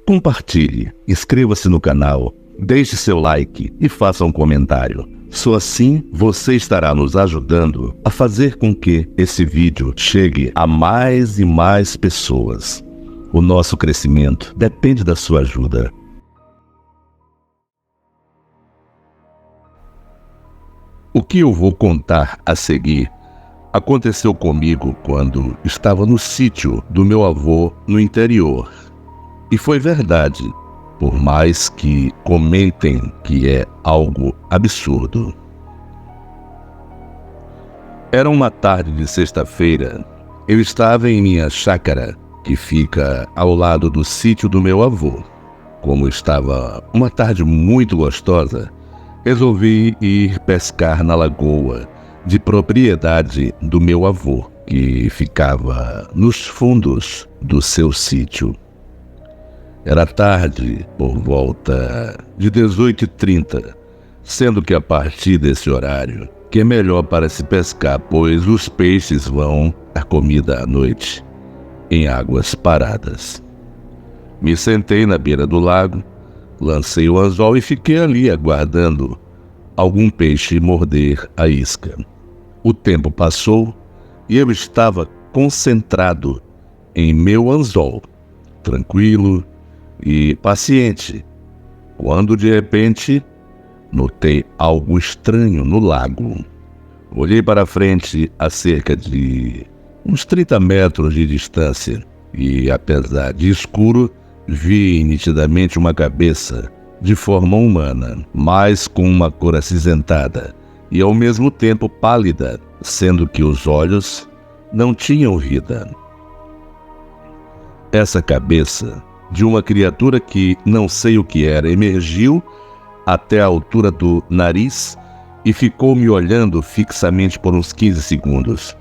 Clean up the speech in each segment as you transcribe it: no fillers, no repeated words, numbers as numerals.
Compartilhe, inscreva-se no canal, deixe seu like e faça um comentário. Só assim você estará nos ajudando a fazer com que esse vídeo chegue a mais e mais pessoas. O nosso crescimento depende da sua ajuda. O que eu vou contar a seguir aconteceu comigo quando estava no sítio do meu avô no interior. E foi verdade, por mais que comentem que é algo absurdo. Era uma tarde de sexta-feira. Eu estava em minha chácara, que fica ao lado do sítio do meu avô. Como estava uma tarde muito gostosa, resolvi ir pescar na lagoa de propriedade do meu avô, que ficava nos fundos do seu sítio. Era tarde, por volta de 18h30, sendo que a partir desse horário que é melhor para se pescar, pois os peixes vão dar comida à noite em águas paradas. Me sentei na beira do lago, lancei o anzol e fiquei ali aguardando algum peixe morder a isca. O tempo passou e eu estava concentrado em meu anzol, tranquilo e paciente, quando de repente notei algo estranho no lago. Olhei para frente a cerca de uns 30 metros de distância e, apesar de escuro, vi nitidamente uma cabeça de forma humana, mas com uma cor acinzentada e ao mesmo tempo pálida, sendo que os olhos não tinham vida. Essa cabeça de uma criatura que não sei o que era emergiu até a altura do nariz e ficou me olhando fixamente por uns 15 segundos.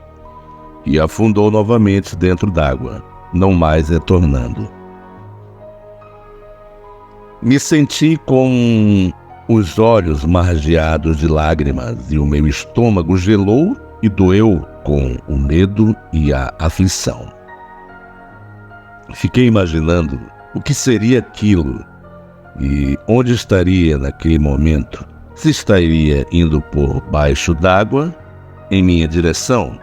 E afundou novamente dentro d'água, não mais retornando. Me senti com os olhos margeados de lágrimas e o meu estômago gelou e doeu com o medo e a aflição. Fiquei imaginando o que seria aquilo e onde estaria naquele momento. Se estaria indo por baixo d'água em minha direção.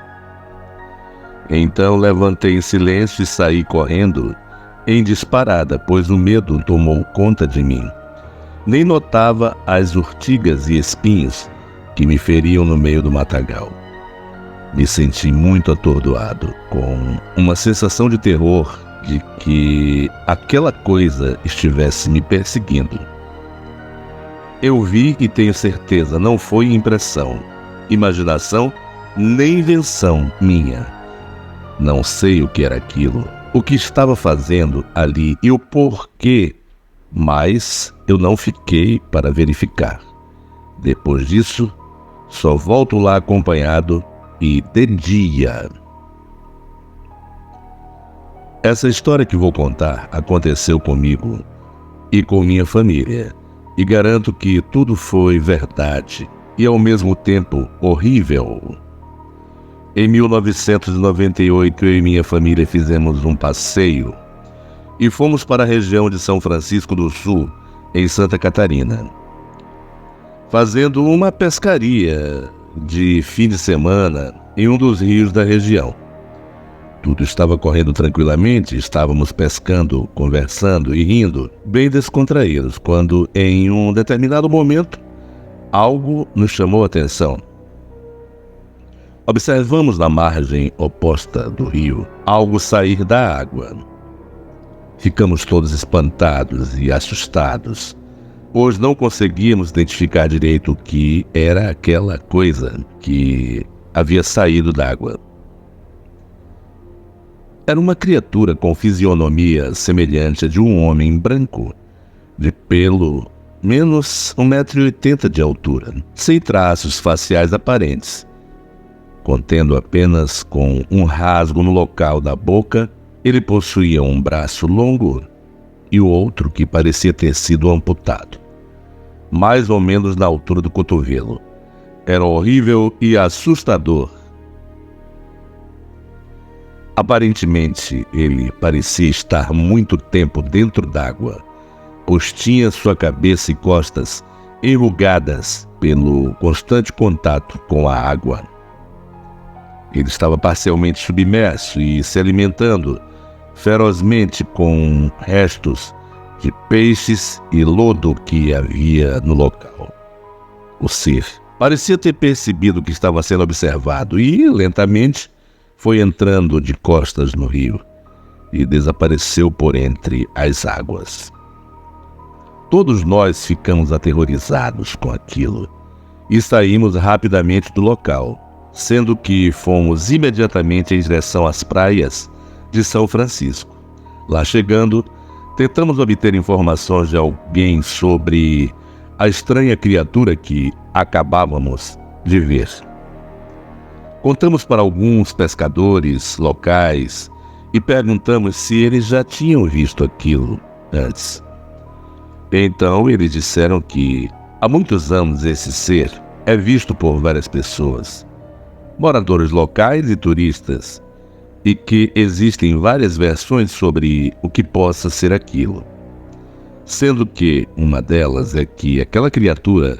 Então levantei em silêncio e saí correndo em disparada, pois o medo tomou conta de mim. Nem notava as urtigas e espinhos que me feriam no meio do matagal. Me senti muito atordoado, com uma sensação de terror de que aquela coisa estivesse me perseguindo. Eu vi e tenho certeza, não foi impressão, imaginação, nem invenção minha. Não sei o que era aquilo, o que estava fazendo ali e o porquê, mas eu não fiquei para verificar. Depois disso, só volto lá acompanhado e de dia. Essa história que vou contar aconteceu comigo e com minha família, e garanto que tudo foi verdade e ao mesmo tempo horrível. Em 1998, eu e minha família fizemos um passeio e fomos para a região de São Francisco do Sul, em Santa Catarina, fazendo uma pescaria de fim de semana em um dos rios da região. Tudo estava correndo tranquilamente, estávamos pescando, conversando e rindo, bem descontraídos, quando, em um determinado momento, algo nos chamou a atenção. Observamos na margem oposta do rio algo sair da água. Ficamos todos espantados e assustados, pois não conseguíamos identificar direito o que era aquela coisa que havia saído d'água. Era uma criatura com fisionomia semelhante à de um homem branco, de pelo menos 1,80 m de altura, sem traços faciais aparentes, contendo apenas com um rasgo no local da boca. Ele possuía um braço longo e o outro que parecia ter sido amputado, mais ou menos na altura do cotovelo. Era horrível e assustador. Aparentemente, ele parecia estar muito tempo dentro d'água, pois tinha sua cabeça e costas enrugadas pelo constante contato com a água. Ele estava parcialmente submerso e se alimentando ferozmente com restos de peixes e lodo que havia no local. O ser parecia ter percebido que estava sendo observado e, lentamente, foi entrando de costas no rio e desapareceu por entre as águas. Todos nós ficamos aterrorizados com aquilo e saímos rapidamente do local, sendo que fomos imediatamente em direção às praias de São Francisco. Lá chegando, tentamos obter informações de alguém sobre a estranha criatura que acabávamos de ver. Contamos para alguns pescadores locais e perguntamos se eles já tinham visto aquilo antes. Então eles disseram que há muitos anos esse ser é visto por várias pessoas, moradores locais e turistas, e que existem várias versões sobre o que possa ser aquilo. Sendo que uma delas é que aquela criatura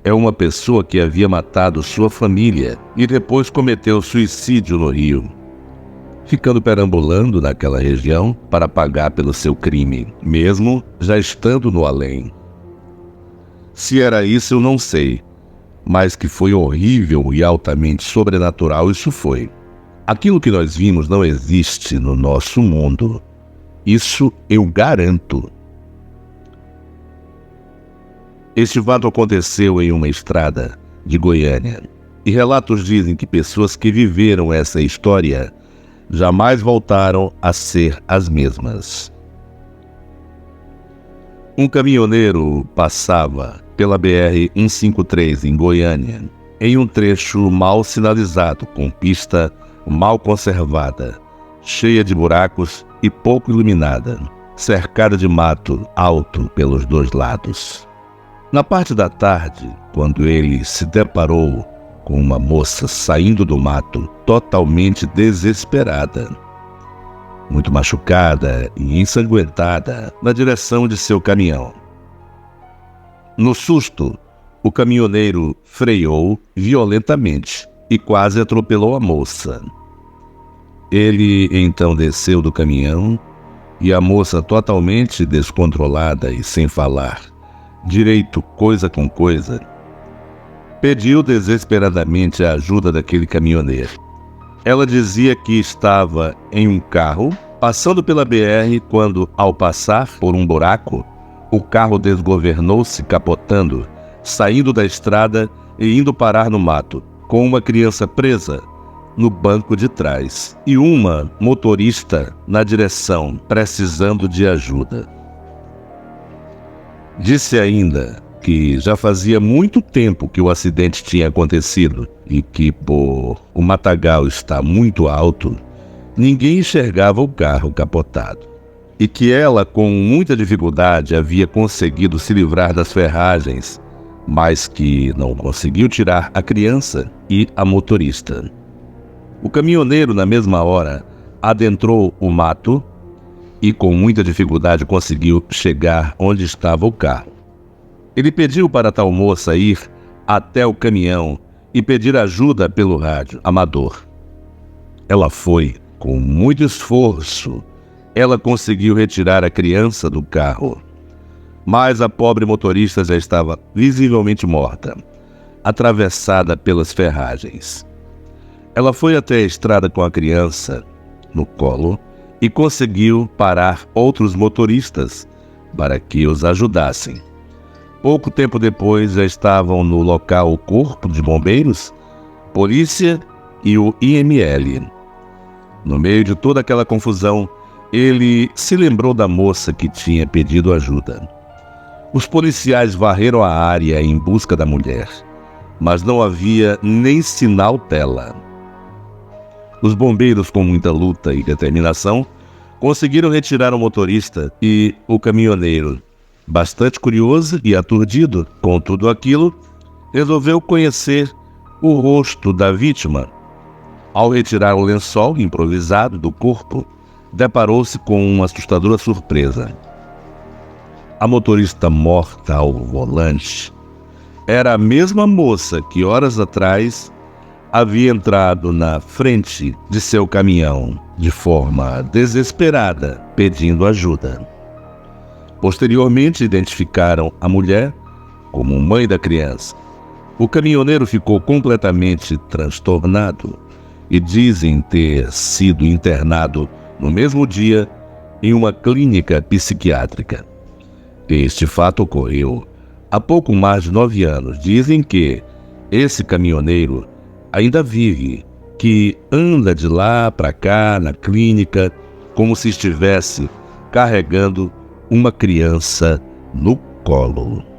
é uma pessoa que havia matado sua família e depois cometeu suicídio no rio, ficando perambulando naquela região para pagar pelo seu crime, mesmo já estando no além. Se era isso eu não sei, mas que foi horrível e altamente sobrenatural, isso foi. Aquilo que nós vimos não existe no nosso mundo. Isso eu garanto. Este fato aconteceu em uma estrada de Goiânia, e relatos dizem que pessoas que viveram essa história jamais voltaram a ser as mesmas. Um caminhoneiro passava pela BR-153 em Goiânia, em um trecho mal sinalizado, com pista mal conservada, cheia de buracos e pouco iluminada, cercada de mato alto pelos dois lados. Na parte da tarde, quando ele se deparou com uma moça saindo do mato totalmente desesperada, muito machucada e ensanguentada, na direção de seu caminhão. No susto, o caminhoneiro freou violentamente e quase atropelou a moça. Ele então desceu do caminhão e a moça, totalmente descontrolada e sem falar direito coisa com coisa, pediu desesperadamente a ajuda daquele caminhoneiro. Ela dizia que estava em um carro, passando pela BR, quando, ao passar por um buraco, o carro desgovernou-se, capotando, saindo da estrada e indo parar no mato, com uma criança presa no banco de trás e uma motorista na direção, precisando de ajuda. Disse ainda que já fazia muito tempo que o acidente tinha acontecido e que, por o matagal estar muito alto, ninguém enxergava o carro capotado. E que ela, com muita dificuldade, havia conseguido se livrar das ferragens, mas que não conseguiu tirar a criança e a motorista. O caminhoneiro, na mesma hora, adentrou o mato e com muita dificuldade conseguiu chegar onde estava o carro. Ele pediu para tal moça ir até o caminhão e pedir ajuda pelo rádio amador. Ela foi, com muito esforço, ela conseguiu retirar a criança do carro, mas a pobre motorista já estava visivelmente morta, atravessada pelas ferragens. Ela foi até a estrada com a criança no colo e conseguiu parar outros motoristas para que os ajudassem. Pouco tempo depois já estavam no local o corpo de bombeiros, polícia e o IML. No meio de toda aquela confusão, ele se lembrou da moça que tinha pedido ajuda. Os policiais varreram a área em busca da mulher, mas não havia nem sinal dela. Os bombeiros, com muita luta e determinação, conseguiram retirar o motorista e o caminhoneiro. Bastante curioso e aturdido com tudo aquilo, resolveu conhecer o rosto da vítima. Ao retirar o lençol improvisado do corpo, deparou-se com uma assustadora surpresa. A motorista morta ao volante era a mesma moça que horas atrás havia entrado na frente de seu caminhão de forma desesperada, pedindo ajuda. Posteriormente, identificaram a mulher como mãe da criança. O caminhoneiro ficou completamente transtornado e dizem ter sido internado no mesmo dia em uma clínica psiquiátrica. Este fato ocorreu há pouco mais de 9 anos. Dizem que esse caminhoneiro ainda vive, que anda de lá para cá na clínica como se estivesse carregando uma criança no colo.